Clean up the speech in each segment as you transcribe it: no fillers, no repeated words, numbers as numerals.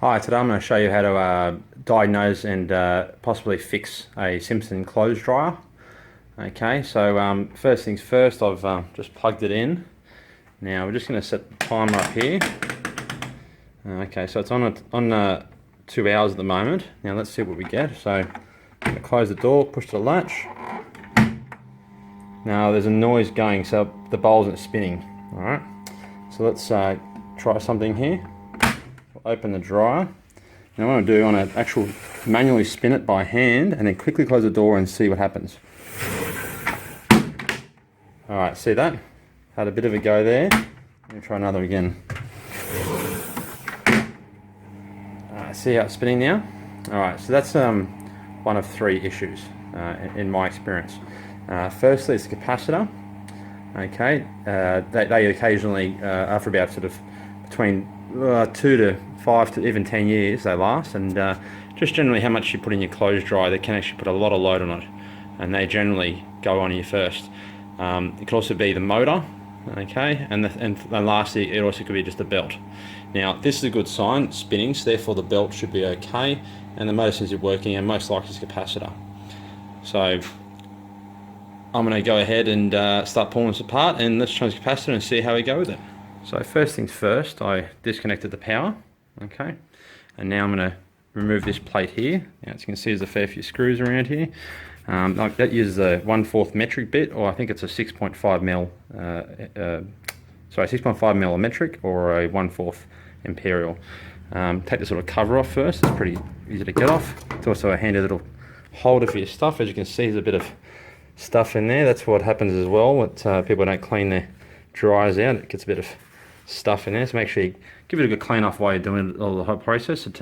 Hi, today I'm going to show you how to diagnose and possibly fix a Simpson clothes dryer. Okay, so first things first, I've just plugged it in. Now we're just going to set the timer up here. Okay, so it's on 2 hours at the moment. Now let's see what we get. So I'm going to close the door, push the latch. Now there's a noise going, so the bowl isn't spinning. All right, so let's try something here. Open the dryer. Now what I'm going to do, I want to actually manually spin it by hand and then quickly close the door and see what happens. Alright, see that? Had a bit of a go there. Let me try another again. See how it's spinning now? Alright, so that's one of three issues in my experience. Firstly, it's the capacitor. Okay, they occasionally, after about sort of between 2 to 5 to even 10 years they last, and just generally how much you put in your clothes dryer, they can actually put a lot of load on it, and they generally go on here first. It could also be the motor, okay, and lastly it also could be just the belt. Now this is a good sign, it's spinning, so therefore the belt should be okay, and the motor seems to be working, and most likely it's capacitor. So I'm going to go ahead and start pulling this apart, and let's change the capacitor and see how we go with it. So first things first, I disconnected the power, okay, and now I'm going to remove this plate here. Now as you can see, there's a fair few screws around here. Like that uses a 1/4 metric bit, or I think it's a 6.5 mil, 6.5 mil metric, or a 1/4 imperial. Take this little cover off first. It's pretty easy to get off. It's also a handy little holder for your stuff. As you can see, there's a bit of stuff in there. That's what happens as well. What people don't clean their dryers out, it gets a bit of stuff in there, so make sure you give it a good clean off while you're doing all the whole process. It's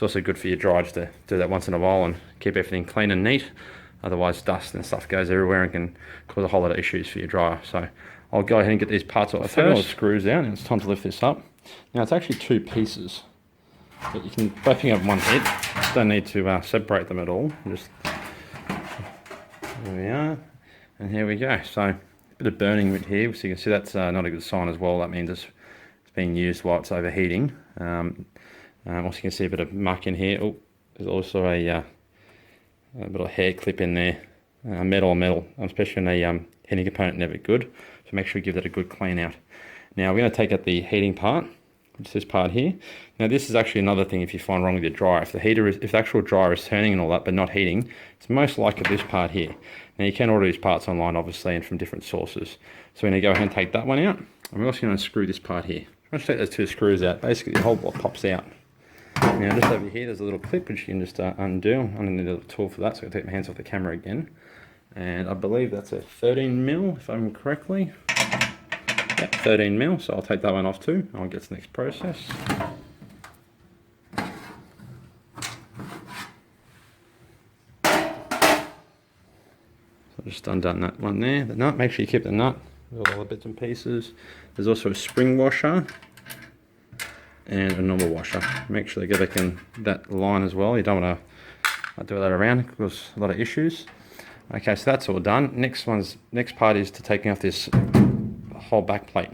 also good for your dryers to do that once in a while and keep everything clean and neat. Otherwise dust and stuff goes everywhere and can cause a whole lot of issues for your dryer. So I'll go ahead and get these parts off. I've taken all the screws out and it's time to lift this up. Now it's actually two pieces, but you can both pick up one hit. Just don't need to separate them at all. Just there we are, and here we go. So bit of burning with here, so you can see that's not a good sign as well. That means it's being used while it's overheating. Also you can see a bit of muck in here. Oh, there's also a bit of hair clip in there. Metal, especially in a heating component, never good. So make sure you give that a good clean out. Now we're going to take out the heating part, which is this part here. Now this is actually another thing if you find wrong with your dryer. If the actual dryer is turning and all that, but not heating, it's most likely this part here. Now you can order these parts online, obviously, and from different sources. So we're going to go ahead and take that one out. And we're also going to unscrew this part here. I'm going to take those two screws out. Basically the whole block pops out. Now just over here there's a little clip which you can just undo. I'm going to need a tool for that, so I'll take my hands off the camera again. And I believe that's a 13 mil, if I remember correctly. Yep, 13 mil, so I'll take that one off too. I'll get to the next process. So just undone that one there. The nut, make sure you keep the nut with all the bits and pieces. There's also a spring washer and a normal washer. Make sure they get back in that line as well. You don't want to do that around, it causes a lot of issues. Okay, so that's all done. Next part is to taking off this whole back plate.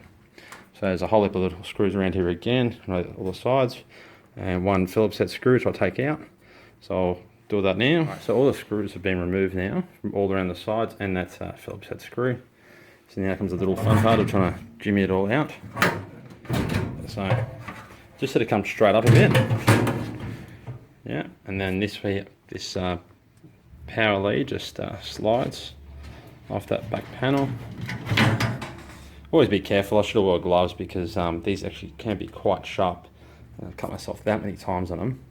So there's a whole heap of little screws around here again, on all the sides, and one Phillips head screw which I'll take out. So I'll do that now. Right, so all the screws have been removed now from all around the sides, and that's a Phillips head screw. So now comes the little fun part of trying to jimmy it all out. So just sort of come straight up a bit. Yeah, and then this power lead just slides off that back panel. Always be careful. I should have wore gloves because these actually can be quite sharp. I've cut myself that many times on them.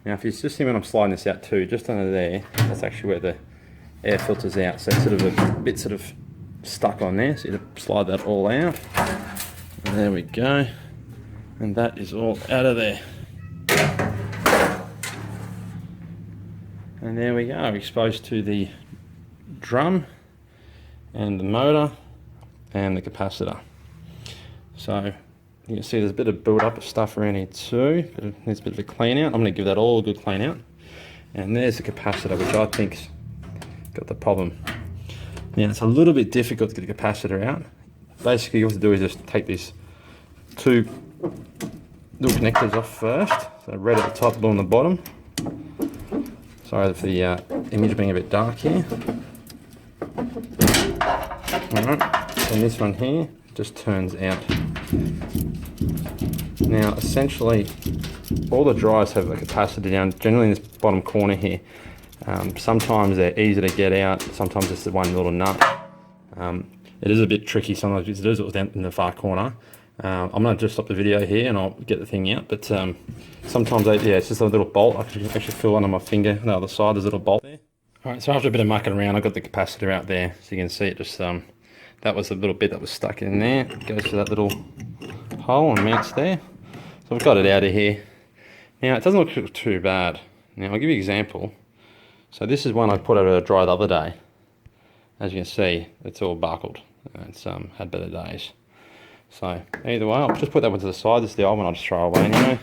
Now if you just see when I'm sliding this out too, just under there, that's actually where the air filters out. So it's sort of a bit sort of stuck on there. So you slide that all out. And there we go. And that is all out of there. And there we go, exposed to the drum and the motor and the capacitor. So you can see there's a bit of build up of stuff around here too. Needs a bit of a clean out. I'm going to give that all a good clean out. And there's the capacitor, which I think's got the problem. Now it's a little bit difficult to get the capacitor out. Basically, all you have to do is just take these two little connectors off first. So red at the top, blue on the bottom. Sorry for the image being a bit dark here. Alright, and this one here just turns out. Now essentially all the dryers have a capacitor down, generally in this bottom corner here. Sometimes they're easy to get out, sometimes it's the one little nut. It is a bit tricky sometimes because it is down in the far corner. I'm going to just stop the video here and I'll get the thing out, but sometimes it's just a little bolt. I can actually feel under my finger on the other side, there's a little bolt there. Alright, so after a bit of mucking around, I got the capacitor out there, so you can see it just, that was the little bit that was stuck in there. It goes to that little hole and mounts there. So I've got it out of here. Now it doesn't look too bad. Now I'll give you an example. So this is one I put over to dry the other day. As you can see, it's all buckled. It's had better days. So either way, I'll just put that one to the side. This is the old one I'll just throw away anyway.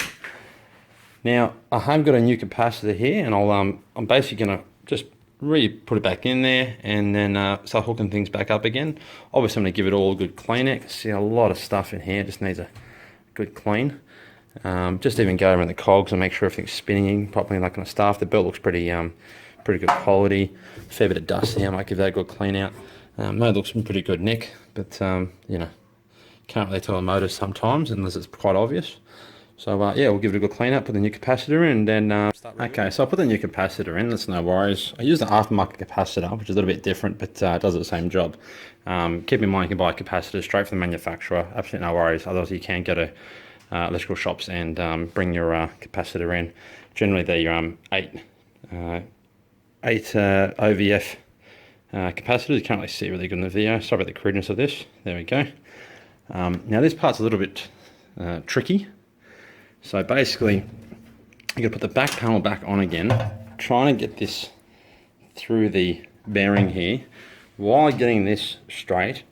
Now I have got a new capacitor here, and I'm basically gonna just really put it back in there and then start hooking things back up again. Obviously I'm gonna give it all a good clean out. You can see a lot of stuff in here, just needs a good clean. Just even go around the cogs and make sure everything's spinning properly and that kind of stuff. The belt looks pretty good quality. A fair bit of dust here, I might give that a good clean out. Motor looks in pretty good nick, but you know, can't really tell a motor sometimes unless it's quite obvious. So yeah, we'll give it a good clean up, put the new capacitor in, and then okay, so I'll put the new capacitor in, that's no worries. I use the aftermarket capacitor, which is a little bit different, but it does the same job. Keep in mind you can buy a capacitor straight from the manufacturer, absolutely no worries. Otherwise you can go to electrical shops and bring your capacitor in. Generally they're 8 OVF capacitors. You can't really see it really good in the video, sorry about the crudeness of this. There we go. Now this part's a little bit tricky. So basically, you're gonna put the back panel back on again, trying to get this through the bearing here, while getting this straight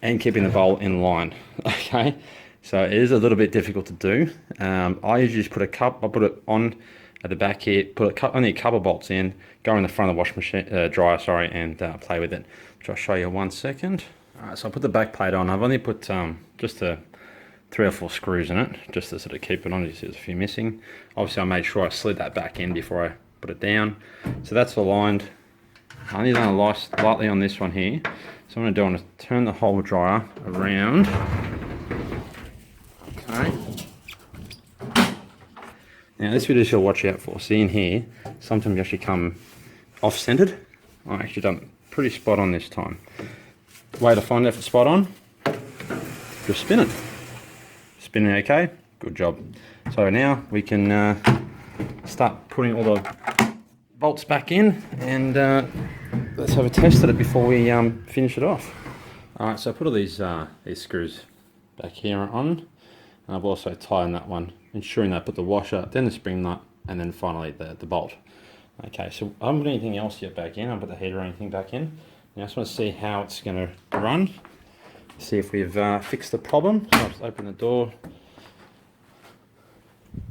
and keeping the bolt in line. Okay, so it is a little bit difficult to do. I usually just put I put it on at the back here, put only a couple bolts in, go in the front of the wash machine, dryer, sorry, and play with it, which I'll show you in 1 second. Alright, so I put the back plate on. I've only put just 3 or 4 screws in it, just to sort of keep it on. You see there's a few missing. Obviously I made sure I slid that back in before I put it down. So that's aligned. I only done lightly on this one here. So what I'm going to do is turn the whole dryer around. Okay. Now this video you'll watch out for. See in here, sometimes you actually come off-centered. I actually done it pretty spot on this time. Way to find out if it's spot on, just spin it. Spinning okay, good job. So now we can start putting all the bolts back in, and let's have a test at it before we finish it off. Alright, so I put all these screws back here on, and I've also tightened that one, ensuring that I put the washer, then the spring nut, and then finally the bolt. Okay, so I haven't put anything else yet back in. I haven't put the heater or anything back in. Now I just want to see how it's going to run. See if we've fixed the problem. So I'll just open the door.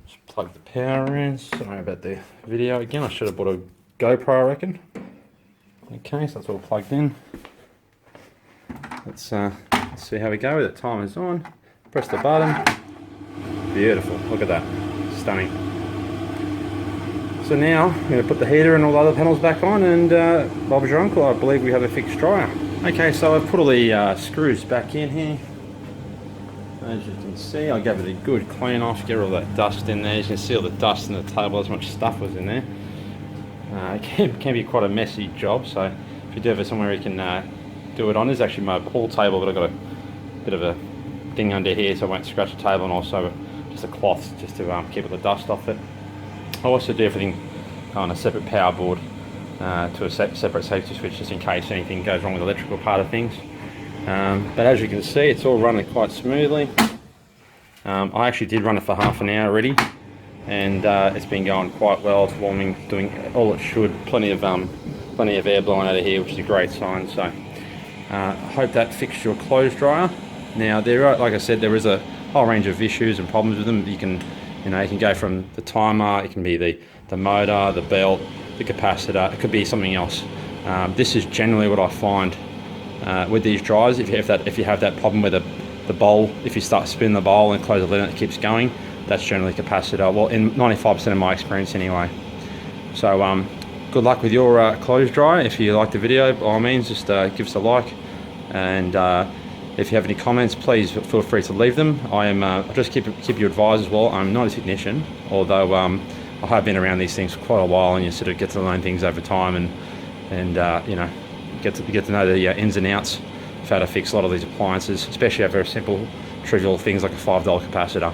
Just plug the power in. Sorry about the video again. I should have bought a GoPro, I reckon. Okay, so that's all plugged in. Let's see how we go with it. Timer's on. Press the button. Beautiful. Look at that. Stunning. So now I'm going to put the heater and all the other panels back on, and Bob's your uncle, I believe we have a fixed dryer. Okay, so I've put all the screws back in here. As you can see, I gave it a good clean off, get all that dust in there. You can see all the dust in the table, as much stuff was in there. It can be quite a messy job, so if you do have it somewhere you can do it on. This is actually my pool table, but I've got a bit of a thing under here so I won't scratch the table, and also just a cloth just to keep all the dust off it. I also do everything on a separate power board to a separate safety switch, just in case anything goes wrong with the electrical part of things. But as you can see, it's all running quite smoothly. I actually did run it for half an hour already, and it's been going quite well. It's warming, doing all it should. Plenty of air blowing out of here, which is a great sign. So I hope that fixed your clothes dryer. Now there are, like I said, there is a whole range of issues and problems with them. You can go from the timer, it can be the motor, the belt, the capacitor, it could be something else. This is generally what I find with these dryers. If you have that problem with the bowl, if you start spinning the bowl and close the lid and it keeps going, that's generally capacitor. Well, in 95% of my experience anyway. So good luck with your clothes dryer. If you like the video, by all means, just give us a like, and if you have any comments, please feel free to leave them. I'll just keep you advised as well. I'm not a technician, although I have been around these things for quite a while, and you sort of get to learn things over time, and you know, get to know the ins and outs of how to fix a lot of these appliances, especially over simple, trivial things like a $5 capacitor.